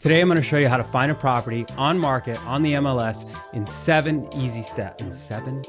Today, I'm going to show you how to find a property on market on the MLS in 7 easy steps. In seven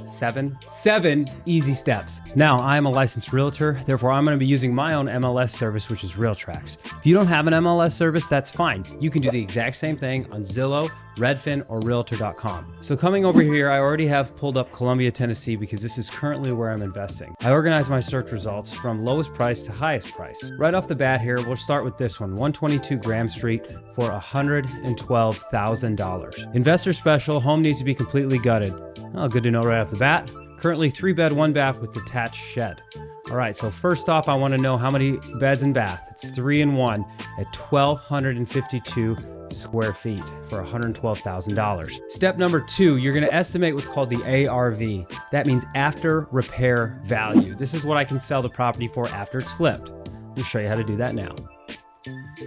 easy steps. Now, I am a licensed realtor, therefore I'm going to be using my own MLS service, which is Realtrax. If you don't have an MLS service, that's fine. You can do the exact same thing on Zillow, Redfin, or Realtor.com. So coming over here, I already have pulled up Columbia, Tennessee, because this is currently where I'm investing. I organize my search results from lowest price to highest price. Right off the bat here, we'll start with this one, 122 Graham Street for $112,000. Investor special, home needs to be completely gutted. Oh, good to know right off the bat. Currently 3-bed, 1-bath with detached shed. All right, so first off, I want to know how many beds and bath. It's 3 and 1 at 1,252 square feet for $112,000. Step number 2, you're going to estimate what's called the ARV. That means after repair value. This is what I can sell the property for after it's flipped. I'll show you how to do that now.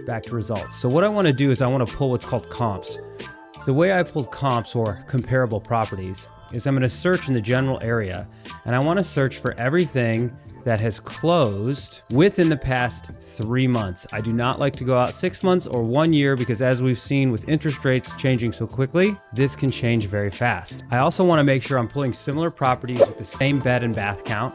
Back to results. So what I want to do is I want to pull what's called comps. The way I pulled comps or comparable properties is I'm going to search in the general area, and I want to search for everything that has closed within the past 3 months. I do not like to go out 6 months or 1 year because, as we've seen with interest rates changing so quickly, this can change very fast. I also want to make sure I'm pulling similar properties with the same bed and bath count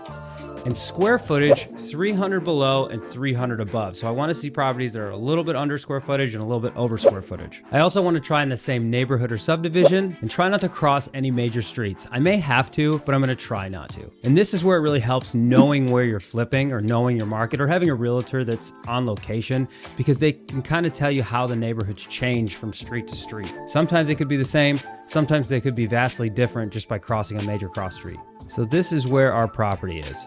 and square footage 300 below and 300 above. So I want to see properties that are a little bit under square footage and a little bit over square footage. I also want to try in the same neighborhood or subdivision and try not to cross any major streets. I may have to, but I'm going to try not to. And this is where it really helps knowing where you're flipping or knowing your market or having a realtor that's on location, because they can kind of tell you how the neighborhoods change from street to street. Sometimes they could be the same, sometimes they could be vastly different just by crossing a major cross street. So this is where our property is,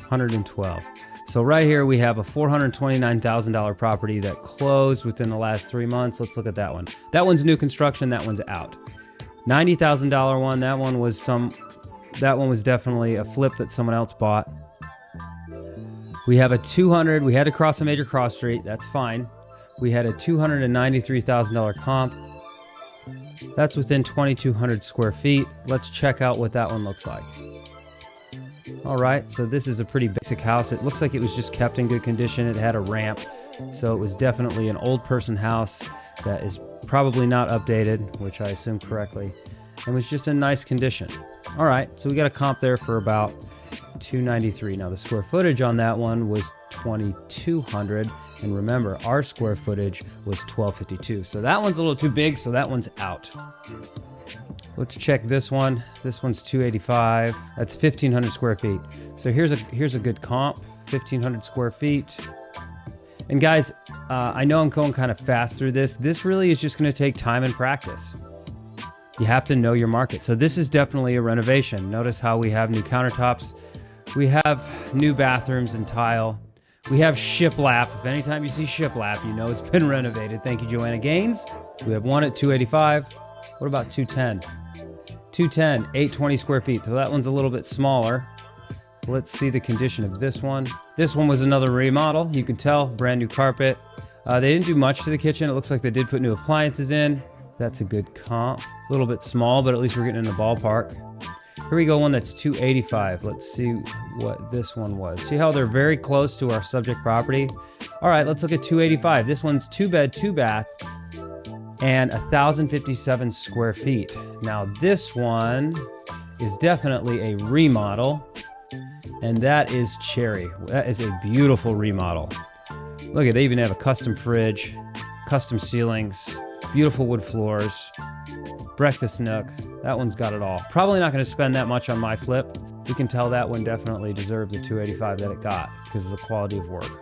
112. So right here we have a $429,000 property that closed within the last 3 months. Let's look at that one. That one's new construction, that one's out. $90,000 one, that one was definitely a flip that someone else bought. We have a 200, we had to cross a major cross street, that's fine. We had a $293,000 comp. That's within 2,200 square feet. Let's check out what that one looks like. All right, so this is a pretty basic house. It looks like it was just kept in good condition. It had a ramp, so it was definitely an old person house that is probably not updated, which I assume correctly, and was just in nice condition. All right, so we got a comp there for about 293. Now the square footage on that one was 2,200, and remember, our square footage was 1,252. So that one's a little too big, so that one's out. Let's check this one. This one's 285. That's 1,500 square feet. So here's a good comp, 1,500 square feet. And guys, I know I'm going kind of fast through this. This really is just going to take time and practice. You have to know your market. So this is definitely a renovation. Notice how we have new countertops. We have new bathrooms and tile. We have shiplap. If anytime you see shiplap, you know it's been renovated. Thank you, Joanna Gaines. We have one at 285. What about 210? 210, 820 square feet. So that one's a little bit smaller. Let's see the condition of this one. This one was another remodel. You can tell, brand new carpet. They didn't do much to the kitchen. It looks like they did put new appliances in. That's a good comp. A little bit small, but at least we're getting in the ballpark. Here we go, one that's 285. Let's see what this one was. See how they're very close to our subject property? All right, let's look at 285. This one's 2-bed, 2-bath, and 1,057 square feet. Now this one is definitely a remodel, and that is cherry. That is a beautiful remodel. Look at, they even have a custom fridge, custom ceilings, beautiful wood floors, breakfast nook. That one's got it all. Probably not going to spend that much on my flip. You can tell that one definitely deserved the 285 that it got because of the quality of work.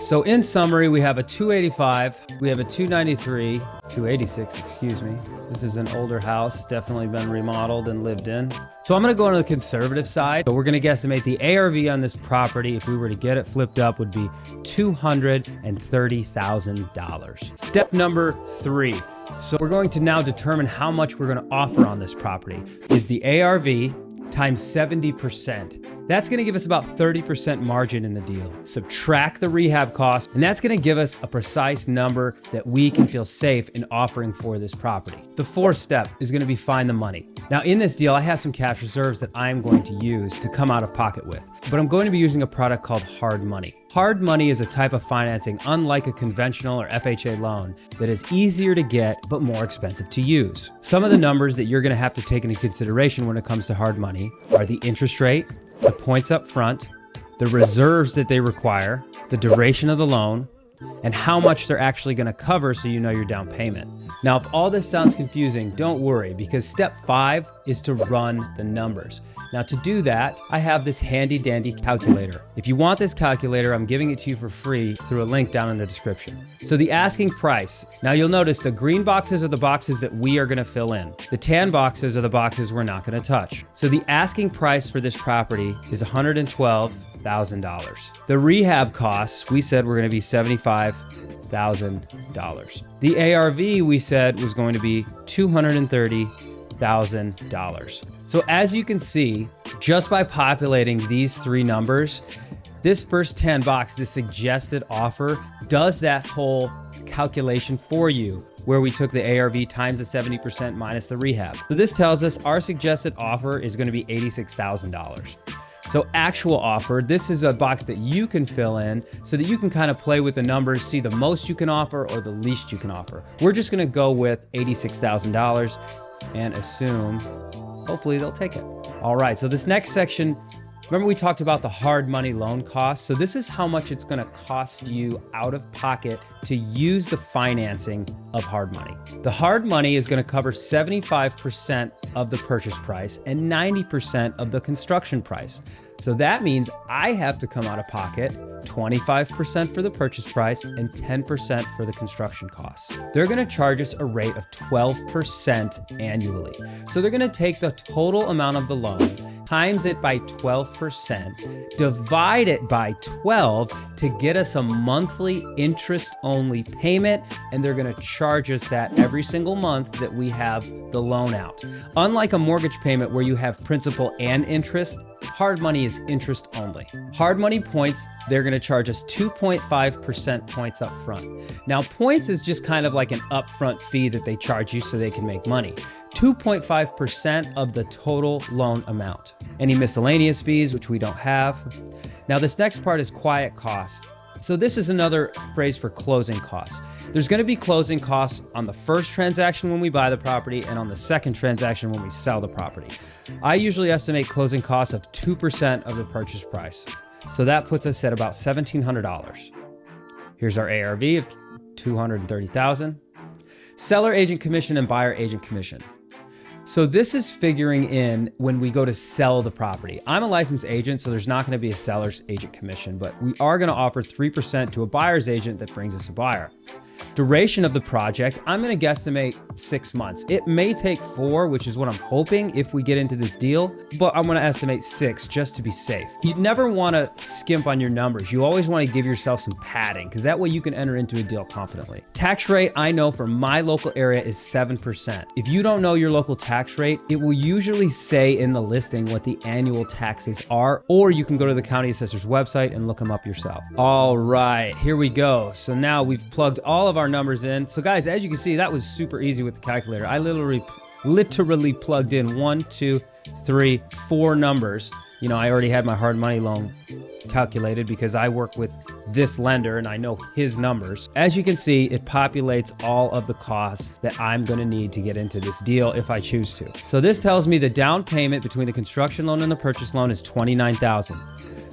So in summary, we have a 285, we have a 293, 286, excuse me. This is an older house, definitely been remodeled and lived in. So I'm gonna go on the conservative side. So we're gonna guesstimate the ARV on this property, if we were to get it flipped up, would be $230,000. Step number 3. So we're going to now determine how much we're gonna offer on this property. Is the ARV times 70%. That's gonna give us about 30% margin in the deal. Subtract the rehab cost, and that's gonna give us a precise number that we can feel safe in offering for this property. The 4th step is gonna be find the money. Now in this deal, I have some cash reserves that I'm going to use to come out of pocket with, but I'm going to be using a product called hard money. Hard money is a type of financing unlike a conventional or FHA loan that is easier to get but more expensive to use. Some of the numbers that you're going to have to take into consideration when it comes to hard money are the interest rate, the points up front, the reserves that they require, the duration of the loan, and how much they're actually going to cover so you know your down payment. Now, if all this sounds confusing, don't worry, because step 5 is to run the numbers. Now to do that, I have this handy dandy calculator. If you want this calculator, I'm giving it to you for free through a link down in the description. So the asking price, now you'll notice the green boxes are the boxes that we are gonna fill in. The tan boxes are the boxes we're not gonna touch. So the asking price for this property is $112,000. The rehab costs, we said were gonna be $75,000. The ARV we said was going to be $230,000. So as you can see, just by populating these 3 numbers, this first tan box, the suggested offer, does that whole calculation for you, where we took the ARV times the 70% minus the rehab. So this tells us our suggested offer is going to be $86,000. So actual offer, this is a box that you can fill in so that you can kind of play with the numbers, see the most you can offer or the least you can offer. We're just gonna go with $86,000 and assume, hopefully they'll take it. All right, so this next section, remember we talked about the hard money loan costs? So this is how much it's gonna cost you out of pocket to use the financing of hard money. The hard money is gonna cover 75% of the purchase price and 90% of the construction price. So that means I have to come out of pocket 25% for the purchase price and 10% for the construction costs. They're gonna charge us a rate of 12% annually. So they're gonna take the total amount of the loan, times it by 12%, divide it by 12 to get us a monthly interest-only payment, and they're gonna charge us that every single month that we have the loan out. Unlike a mortgage payment where you have principal and interest, hard money is interest only. Hard money points, they're gonna charge us 2.5% points up front. Now points is just kind of like an upfront fee that they charge you so they can make money. 2.5% of the total loan amount. Any miscellaneous fees, which we don't have. Now this next part is quiet costs. So this is another phrase for closing costs. There's gonna be closing costs on the first transaction when we buy the property and on the second transaction when we sell the property. I usually estimate closing costs of 2% of the purchase price. So that puts us at about $1,700. Here's our ARV of $230,000. Seller agent commission and buyer agent commission. So this is figuring in when we go to sell the property. I'm a licensed agent, so there's not gonna be a seller's agent commission, but we are gonna offer 3% to a buyer's agent that brings us a buyer. Duration of the project, I'm gonna guesstimate 6 months. It may take 4, which is what I'm hoping if we get into this deal, but I'm gonna estimate 6 just to be safe. You never wanna skimp on your numbers. You always wanna give yourself some padding, because that way you can enter into a deal confidently. Tax rate, I know for my local area is 7%. If you don't know your local tax rate, it will usually say in the listing what the annual taxes are, or you can go to the county assessor's website and look them up yourself. All right, here we go. So now we've plugged all of our numbers in. So guys, as you can see, that was super easy with the calculator. I literally plugged in 1, 2, 3, 4 numbers. You know, I already had my hard money loan calculated because I work with this lender and I know his numbers. As you can see, it populates all of the costs that I'm gonna need to get into this deal if I choose to. So this tells me the down payment between the construction loan and the purchase loan is $29,000.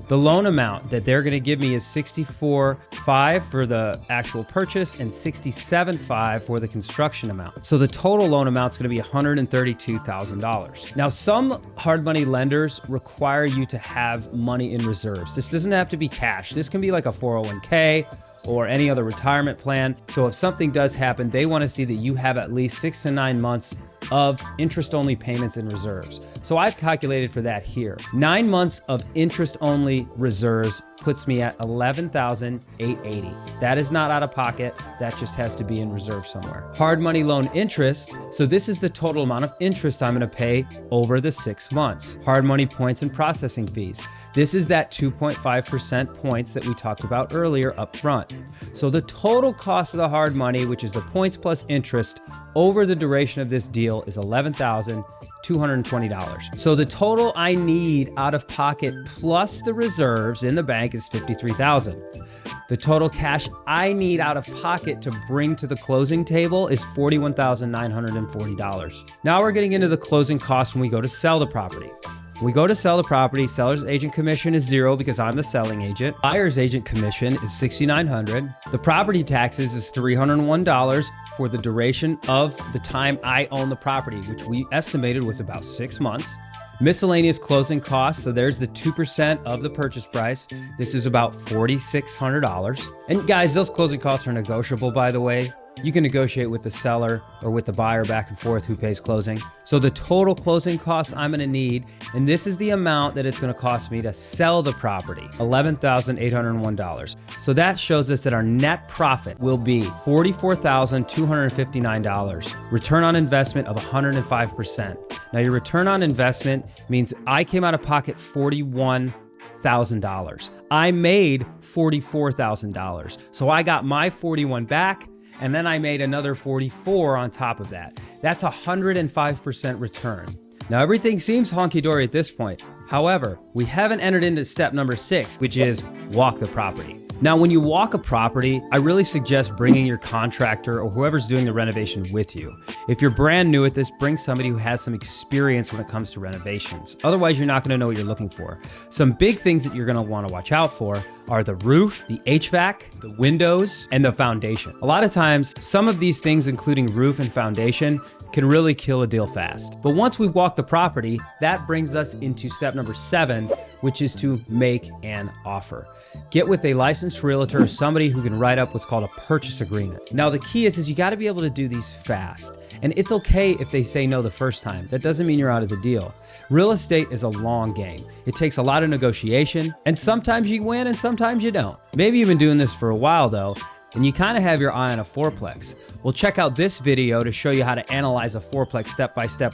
The loan amount that they're gonna give me is $64,500 for the actual purchase and $67,500 for the construction amount. So the total loan amount is gonna be $132,000. Now, some hard money lenders require you to have money in reserves. This doesn't have to be cash. This can be like a 401k or any other retirement plan. So if something does happen, they wanna see that you have at least 6 to 9 months of interest-only payments in reserves. So I've calculated for that here. 9 months of interest-only reserves puts me at $11,880. That is not out of pocket. That just has to be in reserve somewhere. Hard money loan interest. So this is the total amount of interest I'm gonna pay over the 6 months. Hard money points and processing fees. This is that 2.5% points that we talked about earlier up front. So the total cost of the hard money, which is the points plus interest over the duration of this deal, is $11,280. $220. So the total I need out of pocket plus the reserves in the bank is $53,000. The total cash I need out of pocket to bring to the closing table is $41,940. Now we're getting into the closing costs when we go to sell the property. When we go to sell the property, seller's agent commission is $0 because I'm the selling agent. Buyer's agent commission is $6,900. The property taxes is $301 for the duration of the time I own the property, which we estimated was about 6 months. Miscellaneous closing costs, so there's the 2% of the purchase price. This is about $4,600. And guys, those closing costs are negotiable, by the way. You can negotiate with the seller or with the buyer back and forth who pays closing. So the total closing costs I'm gonna need, and this is the amount that it's gonna cost me to sell the property, $11,801. So that shows us that our net profit will be $44,259. Return on investment of 105%. Now your return on investment means I came out of pocket $41,000. I made $44,000. So I got my 41 back, and then I made another 44 on top of that. That's 105% return. Now everything seems honky-dory at this point. However, we haven't entered into step number 6, which is walk the property. Now, when you walk a property, I really suggest bringing your contractor or whoever's doing the renovation with you. If you're brand new at this, bring somebody who has some experience when it comes to renovations. Otherwise, you're not gonna know what you're looking for. Some big things that you're gonna wanna watch out for are the roof, the HVAC, the windows, and the foundation. A lot of times, some of these things, including roof and foundation, can really kill a deal fast. But once we walk the property, that brings us into step number 7, which is to make an offer. Get with a licensed realtor or somebody who can write up what's called a purchase agreement. Now the key is you gotta be able to do these fast. And it's okay if they say no the first time. That doesn't mean you're out of the deal. Real estate is a long game. It takes a lot of negotiation, and sometimes you win and sometimes you don't. Maybe you've been doing this for a while though, and you kind of have your eye on a fourplex. Well, check out this video to show you how to analyze a fourplex step by step